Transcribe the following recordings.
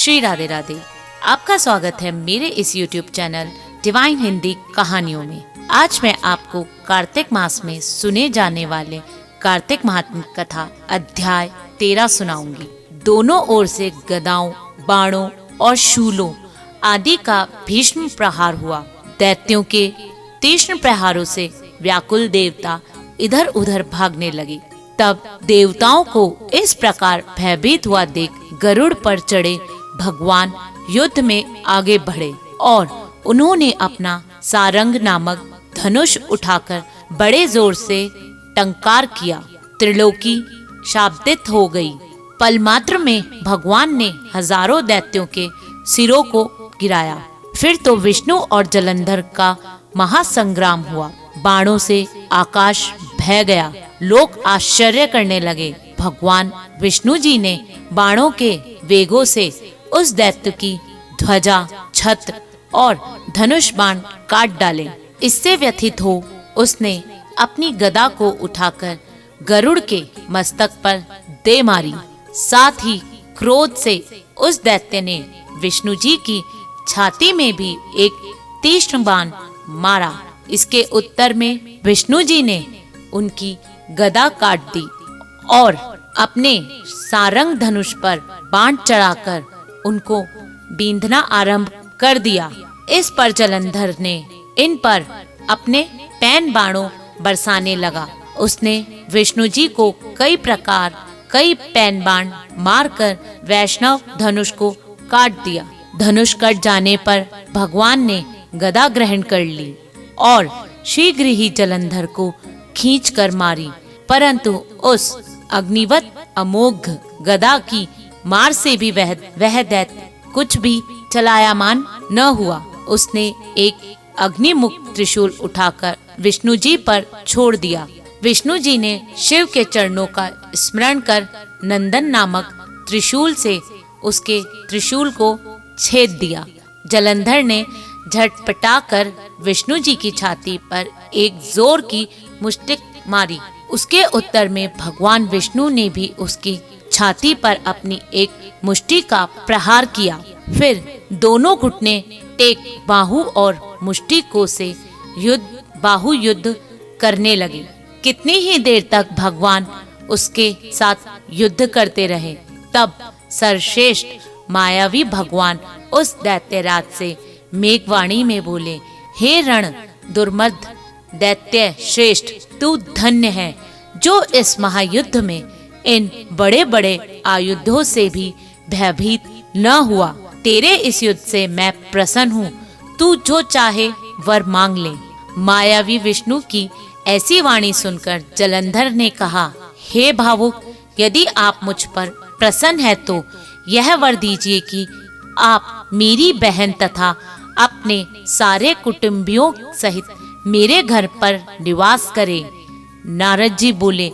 श्री राधे राधे। आपका स्वागत है मेरे इस YouTube चैनल डिवाइन हिंदी कहानियों में। आज मैं आपको कार्तिक मास में सुने जाने वाले कार्तिक महात्म्य कथा अध्याय 13 सुनाऊंगी। दोनों ओर से गदाओं, बाणों और शूलों आदि का भीष्म प्रहार हुआ। दैत्यों के तीक्ष्ण प्रहारों से व्याकुल देवता इधर उधर भागने लगे। तब देवताओं को इस प्रकार भयभीत हुआ देख गरुड़ पर चढ़े भगवान युद्ध में आगे बढ़े और उन्होंने अपना सारंग नामक धनुष उठाकर बड़े जोर से टंकार किया। त्रिलोकी शाब्दित हो गई। पल मात्र में भगवान ने हजारों दैत्यों के सिरों को गिराया। फिर तो विष्णु और जलंधर का महासंग्राम हुआ। बाणों से आकाश भय गया। लोग आश्चर्य करने लगे। भगवान विष्णु जी ने बाणों के वेगों से उस दैत्य की ध्वजा, छत्र और धनुष बाण काट डाले। इससे व्यथित हो उसने अपनी गदा को उठाकर गरुड़ के मस्तक पर दे मारी। साथ ही क्रोध से उस दैत्य ने विष्णु जी की छाती में भी एक तीक्ष्ण बाण मारा। इसके उत्तर में विष्णु जी ने उनकी गदा काट दी और अपने सारंग धनुष पर बाण चढ़ाकर उनको बींधना आरंभ कर दिया। इस पर जलंधर ने इन पर अपने पैन बाणों बरसाने लगा। उसने विष्णु जी को कई पैन बाण मारकर वैष्णव धनुष को काट दिया। धनुष कट जाने पर भगवान ने गदा ग्रहण कर ली और शीघ्र ही जलंधर को खींच कर मारी, परंतु उस अग्निवत अमोघ गदा की मार से भी वह दैत्य कुछ भी चलायमान न हुआ। उसने एक अग्निमुख त्रिशूल उठाकर विष्णु जी पर छोड़ दिया। विष्णु जी ने शिव के चरणों का स्मरण कर नंदन नामक त्रिशूल से उसके त्रिशूल को छेद दिया। जलंधर ने झटपटाकर विष्णु जी की छाती पर एक जोर की मुष्टि मारी। उसके उत्तर में भगवान विष्णु ने भी उसकी छाती पर अपनी एक मुष्टि का प्रहार किया। फिर दोनों घुटने टेक बाहु और मुष्टि को से बाहु युद्ध करने लगे। कितनी ही देर तक भगवान उसके साथ युद्ध करते रहे। तब सर्वश्रेष्ठ मायावी भगवान उस दैत्यराज से मेघवाणी में बोले, हे रण दुर्मद दैत्य श्रेष्ठ, तू धन्य है जो इस महायुद्ध में इन बड़े बड़े आयुधों से भी भयभीत न हुआ। तेरे इस युद्ध से मैं प्रसन्न हूँ। तू जो चाहे वर मांग ले। मायावी विष्णु की ऐसी वाणी सुनकर जलंधर ने कहा, हे भावुक, यदि आप मुझ पर प्रसन्न है तो यह वर दीजिए कि आप मेरी बहन तथा अपने सारे कुटुंबियों सहित मेरे घर पर निवास करें। नारद जी बोले।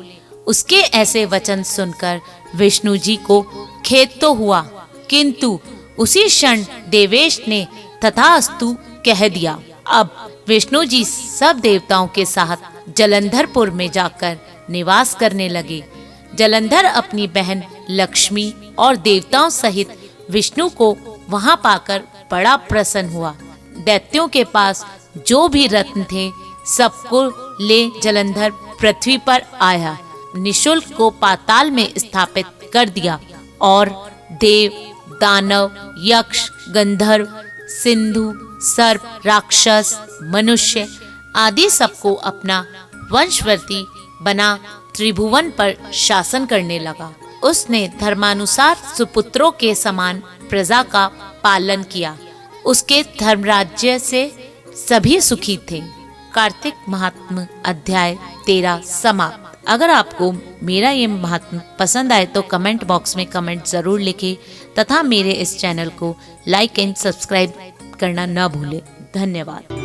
उसके ऐसे वचन सुनकर विष्णु जी को खेद तो हुआ, किंतु उसी क्षण देवेश ने तथास्तु कह दिया। अब विष्णु जी सब देवताओं के साथ जलंधरपुर में जाकर निवास करने लगे। जलंधर अपनी बहन लक्ष्मी और देवताओं सहित विष्णु को वहां पाकर बड़ा प्रसन्न हुआ। दैत्यों के पास जो भी रत्न थे सबको ले जलंधर पृथ्वी पर आया। निशुल्क को पाताल में स्थापित कर दिया और देव, दानव, यक्ष, गंधर्व, सिंधु, सर्प, राक्षस, मनुष्य आदि सबको अपना वंशवर्ती बना त्रिभुवन पर शासन करने लगा। उसने धर्मानुसार सुपुत्रों के समान प्रजा का पालन किया। उसके धर्मराज्य से सभी सुखी थे। कार्तिक महात्म्य अध्याय 13 समाप्त। अगर आपको मेरा ये महात्म्य पसंद आए तो कमेंट बॉक्स में कमेंट जरूर लिखें तथा मेरे इस चैनल को लाइक एंड सब्सक्राइब करना न भूलें। धन्यवाद।